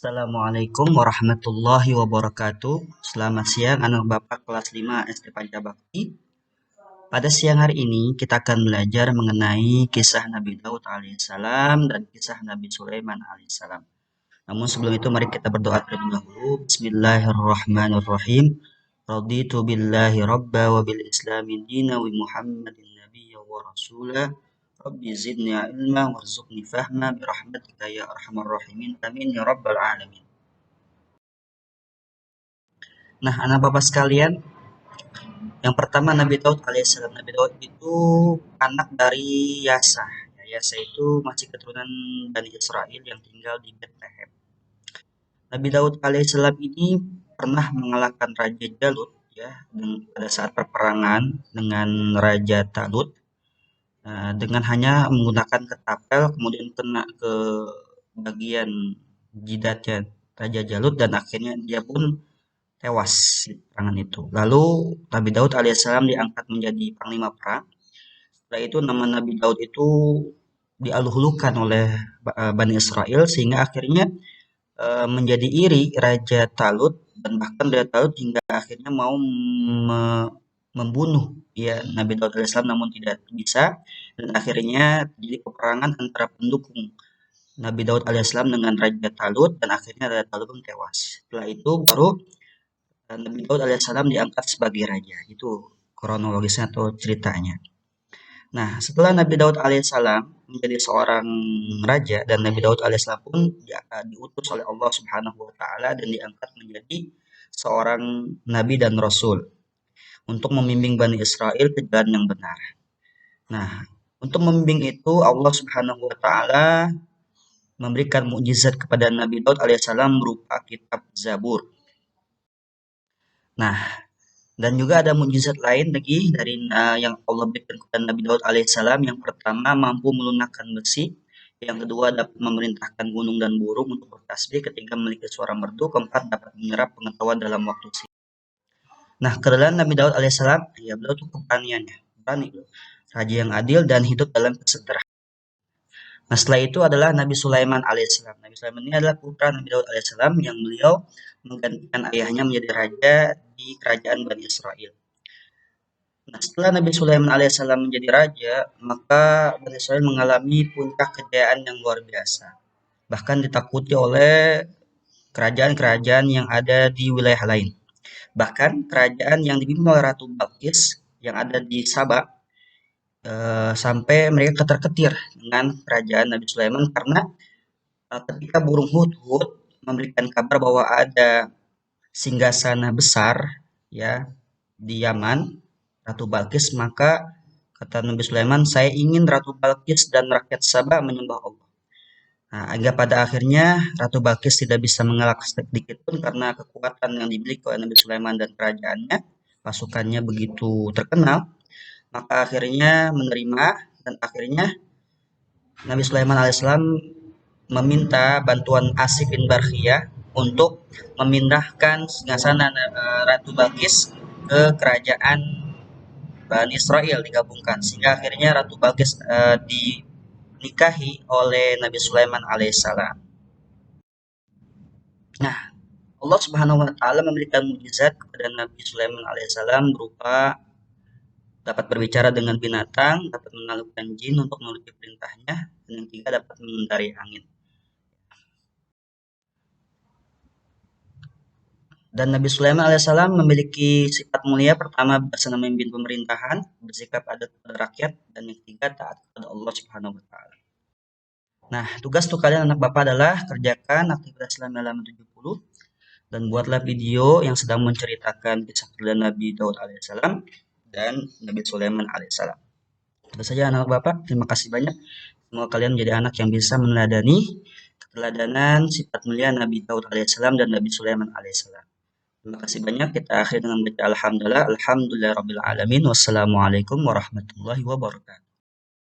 Assalamualaikum warahmatullahi wabarakatuh. Selamat siang anak Bapak kelas 5 SD Pancabakti. Pada siang hari ini kita akan belajar mengenai kisah Nabi Daud alaihissalam dan kisah Nabi Sulaiman alaihissalam. Namun sebelum itu mari kita berdoa terlebih dahulu. Bismillahirrahmanirrahim. Raditu billahi rabba wa bil islami dina wa Muhammadin nabiyya wa rasulah. Rabbi zidni ilma warzuqni fahma birahmatika ya arhamar rahimin. Amin ya rabbal alamin. Nah, anak bapak sekalian, yang pertama Nabi Daud alaihissalam. Nabi Daud itu anak dari Yasa. Yasa itu masih keturunan Bani Israel yang tinggal di Bethlehem. Nabi Daud alaihissalam ini pernah mengalahkan Raja Jalut ya pada saat perperangan dengan Raja Talut dengan hanya menggunakan ketapel, kemudian kena ke bagian jidatnya Raja Jalut dan akhirnya dia pun tewas di peperangan itu. Lalu Nabi Daud alaihissalam diangkat menjadi panglima perang. Setelah itu nama Nabi Daud itu dialuhulukan oleh Bani Israel sehingga akhirnya menjadi iri Raja Talut dan bahkan Raja Talut hingga akhirnya mau membunuh ya Nabi Daud alaihissalam namun tidak bisa dan akhirnya jadi peperangan antara pendukung Nabi Daud alaihissalam dengan Raja Talut dan akhirnya Raja Talut pun tewas. Setelah itu baru Nabi Daud alaihissalam diangkat sebagai raja. Itu kronologisnya atau ceritanya. Nah, setelah Nabi Daud alaihissalam menjadi seorang raja dan Nabi Daud alaihissalam pun diutus oleh Allah Subhanahu wa taala dan diangkat menjadi seorang nabi dan rasul untuk membimbing Bani Israel ke jalan yang benar. Nah, untuk membimbing itu Allah Subhanahu wa taala memberikan mukjizat kepada Nabi Daud alaihissalam berupa kitab Zabur. Nah, dan juga ada mukjizat lain lagi dari yang Allah berikan kepada Nabi Daud alaihissalam. Yang pertama mampu melunakkan besi, yang kedua dapat memerintahkan gunung dan burung untuk bertasbih, ketiga memiliki suara merdu, keempat dapat menyerap pengetahuan dalam waktu singkat. Nah, kerelaan Nabi Daud alaihissalam, ya beliau itu keberaniannya, berani loh, raja yang adil dan hidup dalam kesederhanaan. Nah, setelah itu adalah Nabi Sulaiman alaihissalam. Nabi Sulaiman ini adalah putra Nabi Daud alaihissalam yang beliau menggantikan ayahnya menjadi raja di kerajaan Bani Israel. Nah, setelah Nabi Sulaiman alaihissalam menjadi raja, maka Bani Israel mengalami puncak kejayaan yang luar biasa. Bahkan ditakuti oleh kerajaan-kerajaan yang ada di wilayah lain. Bahkan kerajaan yang dipimpin oleh Ratu Balqis yang ada di Sabah sampai mereka ketar-ketir dengan kerajaan Nabi Sulaiman karena ketika burung hudhud memberikan kabar bahwa ada singgasana besar ya di Yaman, Ratu Balqis, maka kata Nabi Sulaiman, saya ingin Ratu Balqis dan rakyat Sabah menyembah Allah. Nah, hingga pada akhirnya Ratu Balqis tidak bisa mengelak sedikit pun karena kekuatan yang dimiliki oleh Nabi Sulaiman dan kerajaannya, pasukannya begitu terkenal, maka akhirnya menerima dan akhirnya Nabi Sulaiman alaihissalam meminta bantuan Asif bin Barkhiyah untuk memindahkan singgasana Ratu Balqis ke kerajaan Bani Israel digabungkan sehingga akhirnya Ratu Balqis dinikahi oleh Nabi Sulaiman alaihissalam. Nah, Allah Subhanahu wa taala memberikan mukjizat kepada Nabi Sulaiman alaihissalam berupa dapat berbicara dengan binatang, dapat menaklukkan jin untuk menuruti perintahnya, dan yang ketiga dapat mengendarai angin. Dan Nabi Sulaiman alaihissalam memiliki sifat mulia, pertama bersenang memimpin pemerintahan, bersikap adil kepada rakyat, dan yang ketiga taat kepada Allah Subhanahu wa taala. Nah, tugas untuk kalian anak Bapak adalah kerjakan aktivitas Islam halaman 70 dan buatlah video yang sedang menceritakan kisah perjalanan Nabi Daud alaihissalam dan Nabi Sulaiman alaihissalam. Itu saja anak Bapak, terima kasih banyak. Semoga kalian menjadi anak yang bisa meneladani keteladanan sifat mulia Nabi Daud alaihissalam dan Nabi Sulaiman alaihissalam. Terima kasih banyak. Kita akhiri dengan baca alhamdulillah. Alhamdulillahirabbil alamin. Wassalamualaikum warahmatullahi wabarakatuh.